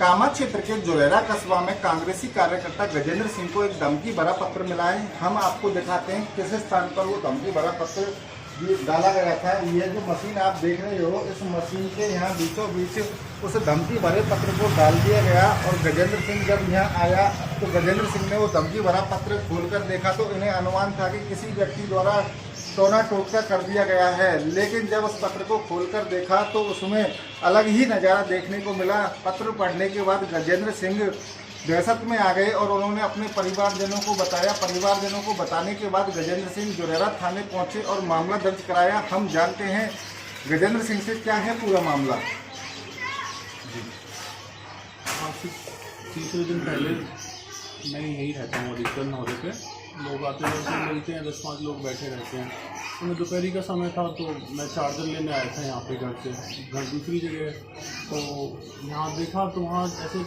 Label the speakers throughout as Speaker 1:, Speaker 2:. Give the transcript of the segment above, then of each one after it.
Speaker 1: कामा क्षेत्र के जोलेरा कस्बा में कांग्रेसी कार्यकर्ता गजेंद्र सिंह को एक धमकी भरा पत्र मिला है। हम आपको दिखाते हैं किस स्थान पर वो धमकी भरा पत्र डाला गया था। ये जो मशीन आप देख रहे हो, इस मशीन के यहाँ बीचों बीच उस धमकी भरे पत्र को डाल दिया गया। और गजेंद्र सिंह जब यहाँ आया तो गजेंद्र सिंह ने वो धमकी भरा पत्र खोलकर देखा तो इन्हें अनुमान था कि किसी व्यक्ति द्वारा टोना टोटका कर दिया गया है। लेकिन जब उस पत्र को खोलकर देखा तो उसमें अलग ही नज़ारा देखने को मिला। पत्र पढ़ने के बाद गजेंद्र सिंह दहशत में आ गए और उन्होंने अपने परिवारजनों को बताया। परिवारजनों को बताने के बाद गजेंद्र सिंह जोलेरा थाने पहुंचे और मामला दर्ज कराया। हम जानते हैं गजेंद्र सिंह से क्या है पूरा मामला।
Speaker 2: तीसरे दिन पहले मैं यही रहता हूँ अधिकतर नौरे पे। लोग आते रहते मिलते हैं, 10-5 लोग बैठे रहते हैं। तो मैं दोपहरी का समय था तो मैं चार्जर लेने आया था यहाँ पे घर से, घर दूसरी जगह। तो यहाँ देखा तो वहाँ ऐसे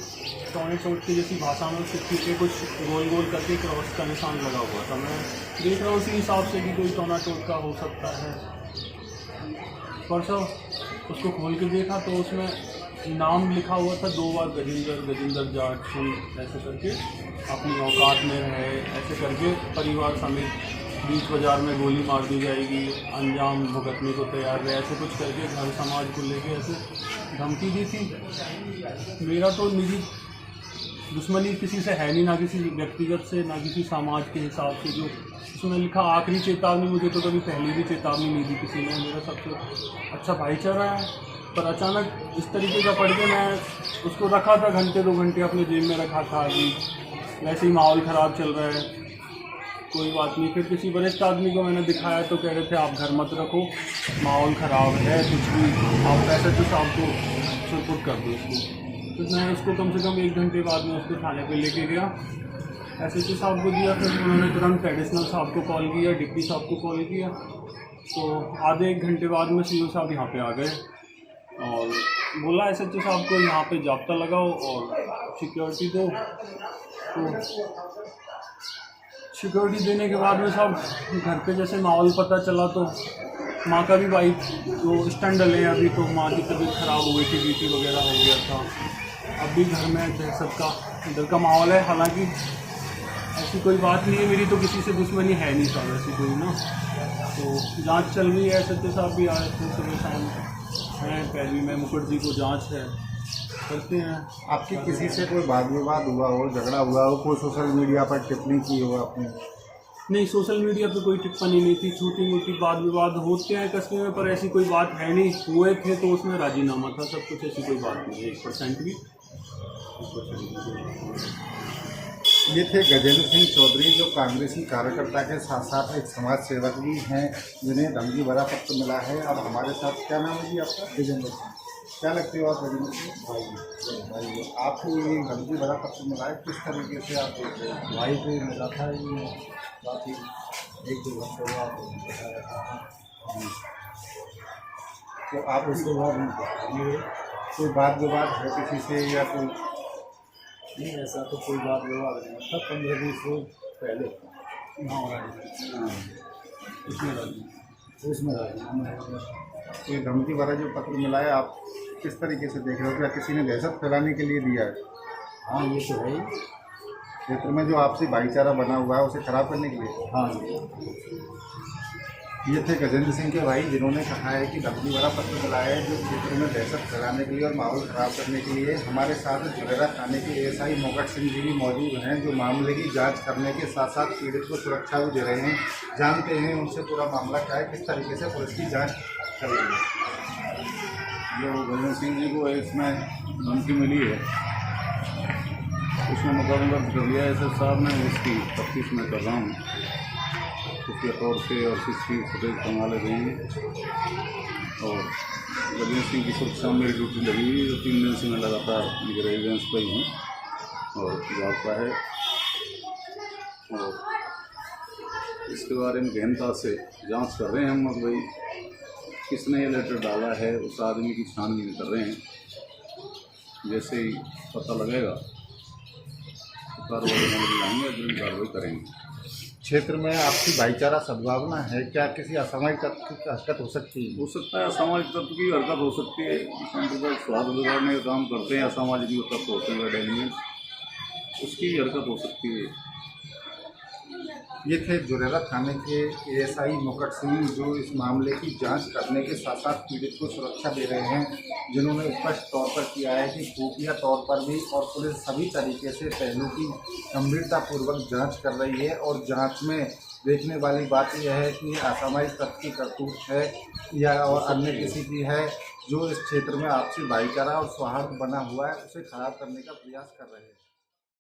Speaker 2: टोने चोट की जैसी भाषा में उसके पीछे कुछ गोल गोल करके क्रॉस का निशान लगा हुआ था। मैं देख रहा हूँ उसी हिसाब से कि कोई टोना टोट का हो सकता है। परसों उसको खोल के देखा तो उसमें नाम लिखा हुआ था 2 बार गजेंद्र जाट सिंह ऐसे करके, अपनी औकात में रहे ऐसे करके, परिवार समेत बीच बाजार में गोली मार दी जाएगी, अंजाम भुगतने को तैयार रहे, ऐसे कुछ करके घर समाज को लेके ऐसे धमकी दी थी। मेरा तो निजी दुश्मनी किसी से है नहीं, ना किसी व्यक्तिगत से, ना किसी समाज के हिसाब से। जो उसमें लिखा आखिरी चेतावनी, मुझे तो कभी पहले भी चेतावनी नहीं दी किसी ने। मेरा सबसे अच्छा भाईचारा है। पर अचानक इस तरीके का पढ़ के मैं उसको रखा था घंटे 2 घंटे अपने जेब में रखा था। अभी वैसे ही माहौल ख़राब चल रहा है, कोई बात नहीं। फिर किसी वरिष्ठ आदमी को मैंने दिखाया तो कह रहे थे आप घर मत रखो, माहौल ख़राब है, कुछ भी आप पैसे तो साहब को सुरपुट कर दो इसको। तो मैं उसको कम से कम 1 घंटे बाद में उसको थाने पे लेके गया, SHO साहब को दिया। फिर उन्होंने तुरंत एडिशनल साहब को कॉल किया, डिप्टी साहब को कॉल किया। तो आधे 1 घंटे बाद में CO साहब यहाँ पे आ गए और बोला SHO साहब को यहाँ पे जाब्ता लगाओ और सिक्योरिटी दो। तो सिक्योरिटी देने के बाद में सब घर पे जैसे माहौल पता चला तो माँ का भी बाइक जो स्टैंड डले हैं अभी, तो माँ की तबीयत ख़राब हो गई थी, BP वगैरह हो गया था। अभी घर में दहशत का इधर का माहौल है। हालांकि ऐसी कोई बात नहीं है, मेरी तो किसी से दुश्मनी है नहीं साहब ऐसी कोई ना। तो जांच चल रही है, SHO साहब भी आए थे सुबह शाम हैं, पहली में मुखर्जी को जांच है, करते हैं।
Speaker 1: आपकी किसी से कोई वाद विवाद हुआ हो, झगड़ा हुआ हो, कोई सोशल मीडिया पर टिप्पणी की हो आपने?
Speaker 2: नहीं, सोशल मीडिया पे कोई टिप्पणी नहीं थी। छोटी मोटी वाद विवाद होते हैं कस्बे में, पर ऐसी कोई बात है नहीं। हुए थे तो उसमें राजीनामा था सब कुछ, ऐसी कोई बात नहीं है 1% भी।
Speaker 1: ये थे गजेंद्र सिंह चौधरी, जो कांग्रेसी कार्यकर्ता के साथ साथ एक समाज सेवक भी हैं, जिन्हें धमकी भरा पत्र मिला है। अब हमारे साथ, क्या नाम है जी आपका? गजेंद्र सिंह। क्या लगते हो आप गजेंद्र सिंह? भाई आपको ये धमकी भरा पत्र मिला है, किस तरीके से आप देख रहे हैं?
Speaker 3: भाई को मिला था, ये काफ़ी 1-2 घंटे बाद बताया था।
Speaker 1: तो आप
Speaker 3: उसके बाद
Speaker 1: कोई वाद विवाद है किसी से या कोई?
Speaker 3: नहीं, ऐसा तो कोई बात विवाद नहीं था। 15-20 रोज पहले उसमें
Speaker 1: ये धमकी भरा जो पत्र मिला है, आप किस तरीके से देख रहे हो? क्या किसी ने दहशत फैलाने के लिए दिया है?
Speaker 3: हाँ, ये तो है ही।
Speaker 1: क्षेत्र में जो आपसी भाईचारा बना हुआ है उसे खराब करने के लिए?
Speaker 3: हाँ,
Speaker 1: ये थे गजेंद्र सिंह के भाई, जिन्होंने कहा है कि धमकी भरा पत्र मिला है जो क्षेत्र में दहशत फैलाने के लिए और माहौल खराब करने के लिए। हमारे साथ जोलेरा थाने के ASI मोगट सिंह जी भी मौजूद हैं, जो मामले की जांच करने के साथ साथ पीड़ित को सुरक्षा भी दे रहे हैं। जानते हैं उनसे पूरा मामला क्या है, किस तरीके से पुलिस की जाँच चल रही है।
Speaker 4: जो गजेंद्र सिंह जी को इसमें धमकी मिली है, उसमें मुकदमा दर्ज लिया है। SHO साहब ने इसकी तफ्तीश में कर रहा हूँ, खुफिया तौर से और CCTV फुटेज संभाले देंगे। और गजेंद्र सिंह की सुरक्षा में मेरी ड्यूटी लगी हुई है, 3 दिन से मैं लगातार रेजिडेंस पर ही हूँ और जाता है। और इसके बारे में गहनता से जांच कर रहे हैं हम, भाई किसने ये लेटर डाला है, उस आदमी की छानबीन कर रहे हैं। जैसे ही पता लगेगा तो कार्रवाई में लाएंगे, अग्रिम कार्रवाई करेंगे।
Speaker 1: क्षेत्र में आपसी भाईचारा सद्भावना है, क्या किसी असामाजिक तत्व की हरकत हो सकती है?
Speaker 4: हो सकता है असामाजिक तत्व की हरकत हो सकती है, सांप्रदायिक स्वार्थ बिगाड़ने का काम करते हैं, असामाजिक जो तत्व होते हैं डेलिमेंट, उसकी हरकत हो सकती है।
Speaker 1: ये थे जुरेला थाने के एएसआई मुकट सिंह, जो इस मामले की जांच करने के साथ साथ पीड़ित को सुरक्षा दे रहे हैं, जिन्होंने स्पष्ट तौर पर किया है कि खुफिया तौर पर भी और पुलिस सभी तरीके से पहलू की गंभीरतापूर्वक जांच कर रही है। और जांच में देखने वाली बात यह है कि ये असामाजिक तत्व की करतूत है या और अन्य किसी की है, जो इस क्षेत्र में आपसी भाईचारा और सौहार्द बना हुआ है उसे खराब करने का प्रयास कर रहे हैं।